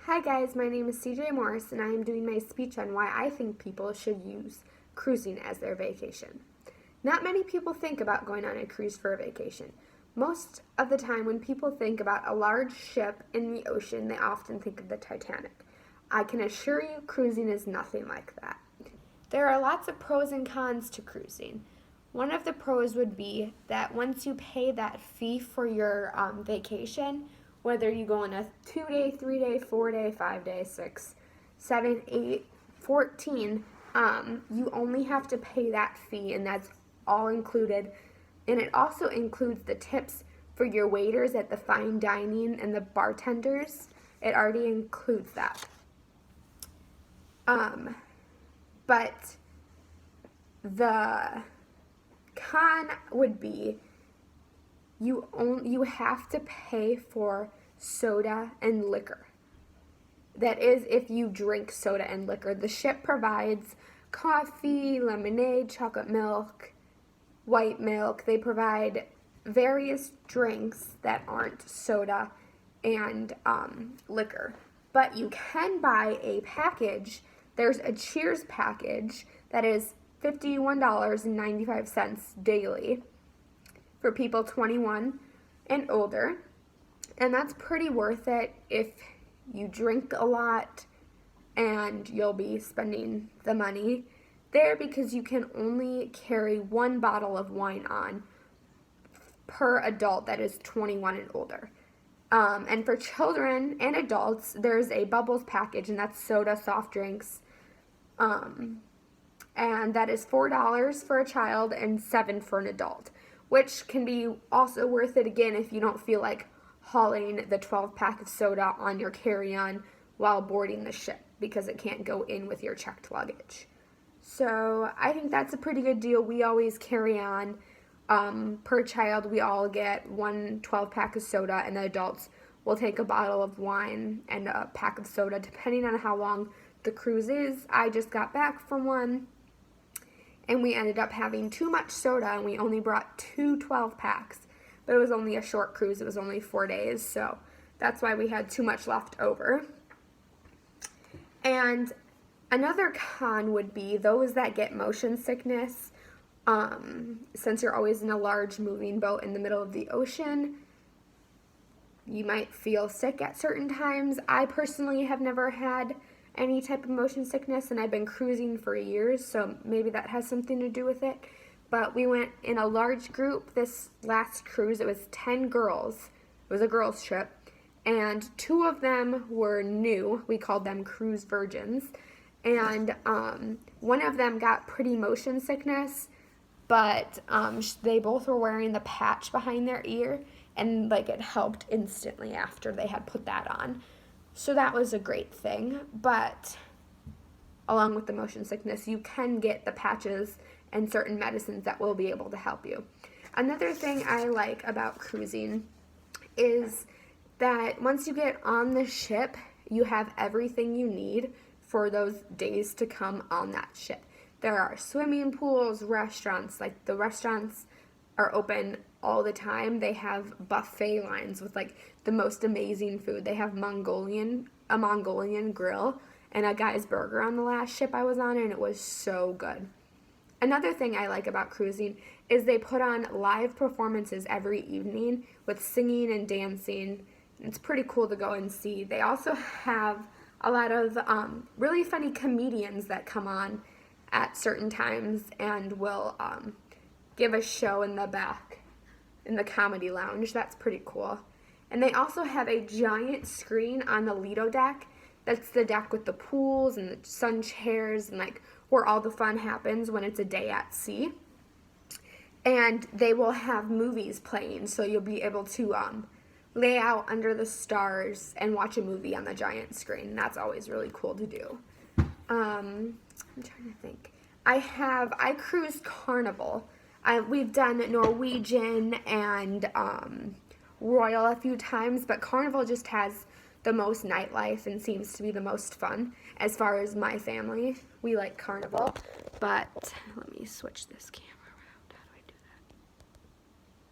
Hi guys, my name is CJ Morris and I am doing my speech on why I think people should use cruising as their vacation. Not many people think about going on a cruise for a vacation. Most of the time when people think about a large ship in the ocean, they often think of the Titanic. I can assure you cruising is nothing like that. There are lots of pros and cons to cruising. One of the pros would be that once you pay that fee for your vacation, whether you go on a 2-day, 3-day, 4-day, 5-day, 6, 7, 8, 14, you only have to pay that fee and that's all included. And it also includes the tips for your waiters at the fine dining and the bartenders. It already includes that. But the con would be you have to pay for soda and liquor. That is if you drink soda and liquor. The ship provides coffee, lemonade, chocolate milk, white milk. They provide various drinks that aren't soda and liquor. But you can buy a package. There's a Cheers package that is $51.95 daily for people 21 and older. And that's pretty worth it if you drink a lot and you'll be spending the money there because you can only carry one bottle of wine on per adult that is 21 and older. And for children and adults, there's a Bubbles package, and that's soda, soft drinks, and that is $4 for a child and $7 for an adult, which can be also worth it again if you don't feel like hauling the 12-pack of soda on your carry-on while boarding the ship because it can't go in with your checked luggage. So I think that's a pretty good deal. We always carry on. Per child, we all get one 12-pack of soda, and the adults will take a bottle of wine and a pack of soda, depending on how long the cruise is. I just got back from one, and we ended up having too much soda, and we only brought two 12-packs. But it was only a short cruise. It was only 4 days, so that's why we had too much left over. And another con would be those that get motion sickness. Since you're always in a large moving boat in the middle of the ocean, you might feel sick at certain times. I personally have never had any type of motion sickness, and I've been cruising for years, so maybe that has something to do with it. But we went in a large group this last cruise. It was 10 girls. It was a girls' trip, and 2 of them were new. We called them cruise virgins, and one of them got pretty motion sickness, but they both were wearing the patch behind their ear, and like it helped instantly after they had put that on. So that was a great thing. But along with the motion sickness, you can get the patches and certain medicines that will be able to help you. Another thing I like about cruising is that once you get on the ship, you have everything you need for those days to come on that ship. There are swimming pools, restaurants, like the restaurants are open all the time. They have buffet lines with like the most amazing food. They have a Mongolian grill and a guy's burger on the last ship I was on, and it was so good. Another thing I like about cruising is they put on live performances every evening with singing and dancing. It's pretty cool to go and see. They also have a lot of really funny comedians that come on at certain times and will give a show in the back in the comedy lounge. That's pretty cool. And they also have a giant screen on the Lido deck. That's the deck with the pools and the sun chairs and like where all the fun happens when it's a day at sea. And they will have movies playing, so you'll be able to lay out under the stars and watch a movie on the giant screen. That's always really cool to do. I'm trying to think. I cruised Carnival. We've done Norwegian and Royal a few times, but Carnival just has the most nightlife and seems to be the most fun as far as my family. We like Carnival, but let me switch this camera around. How do I do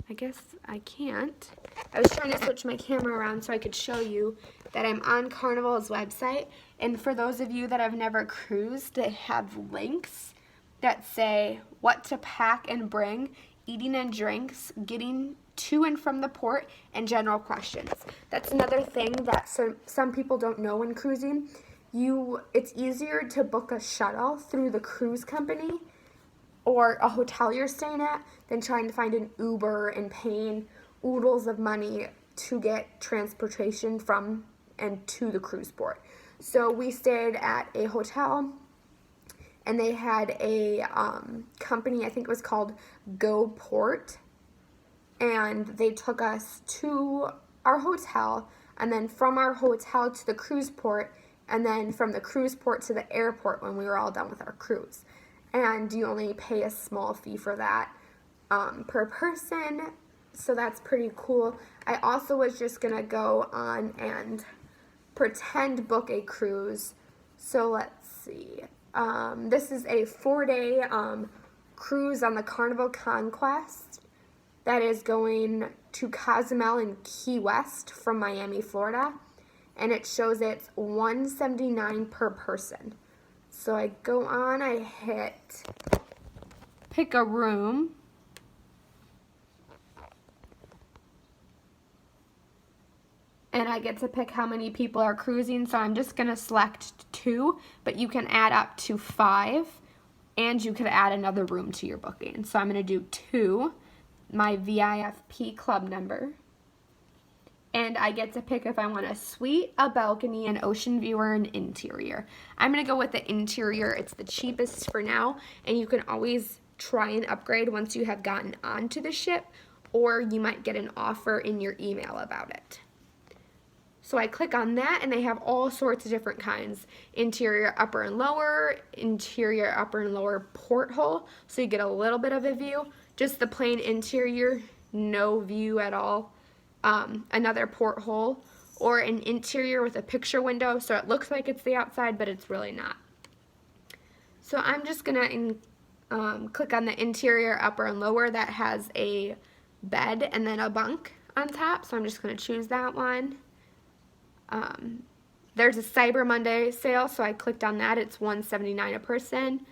I guess I can't. I was trying to switch my camera around so I could show you that I'm on Carnival's website. And for those of you that have never cruised, they have links that say what to pack and bring, eating and drinks, getting to and from the port, and general questions. That's another thing that some people don't know when cruising. It's easier to book a shuttle through the cruise company or a hotel you're staying at than trying to find an Uber and paying oodles of money to get transportation from and to the cruise port. So we stayed at a hotel, and they had a company, I think it was called Go Port, and they took us to our hotel, and then from our hotel to the cruise port, and then from the cruise port to the airport when we were all done with our cruise. And you only pay a small fee for that per person, so that's pretty cool. I also was just gonna go on and pretend book a cruise. So let's see. This is a 4-day cruise on the Carnival Conquest that is going to Cozumel and Key West from Miami, Florida, and it shows it's $179 per person. So I go on, I hit pick a room, and I get to pick how many people are cruising. So I'm just gonna select 2, but you can add up to 5, and you could add another room to your booking. So I'm gonna do 2, my VIFP club number, and I get to pick if I want a suite, a balcony, an ocean view, or an interior. I'm gonna go with the interior. It's the cheapest for now, and you can always try and upgrade once you have gotten onto the ship, or you might get an offer in your email about it. So I click on that, and they have all sorts of different kinds. Interior upper and lower, interior upper and lower porthole, so you get a little bit of a view. Just the plain interior, no view at all. Another porthole, or an interior with a picture window, so it looks like it's the outside, but it's really not. So I'm just gonna click on the interior upper and lower that has a bed and then a bunk on top, so I'm just gonna choose that one. There's a Cyber Monday sale, so I clicked on that. It's $179 a person.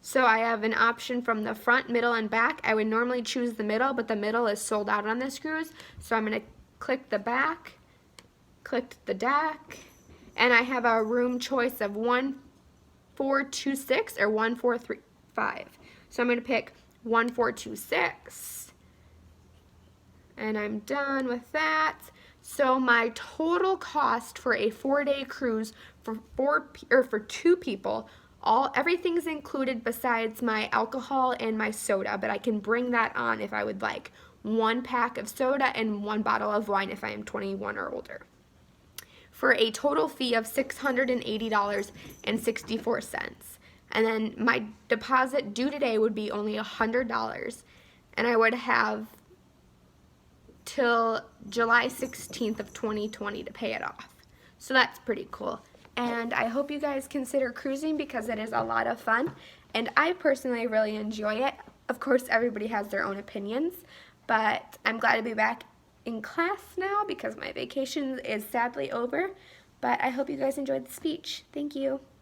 So I have an option from the front, middle, and back. I would normally choose the middle, but the middle is sold out on this cruise. So I'm going to click the back, click the deck, and I have a room choice of 1426 or 1435. So I'm going to pick 1426, and I'm done with that. So my total cost for a 4-day cruise for 2 people, everything's included besides my alcohol and my soda, but I can bring that on if I would like. 1 pack of soda and 1 bottle of wine if I am 21 or older. For a total fee of $680.64. And then my deposit due today would be only $100, and I would have till July 16th of 2020 to pay it off. So that's pretty cool. And I hope you guys consider cruising because it is a lot of fun. And I personally really enjoy it. Of course, everybody has their own opinions, but I'm glad to be back in class now because my vacation is sadly over. But I hope you guys enjoyed the speech. Thank you.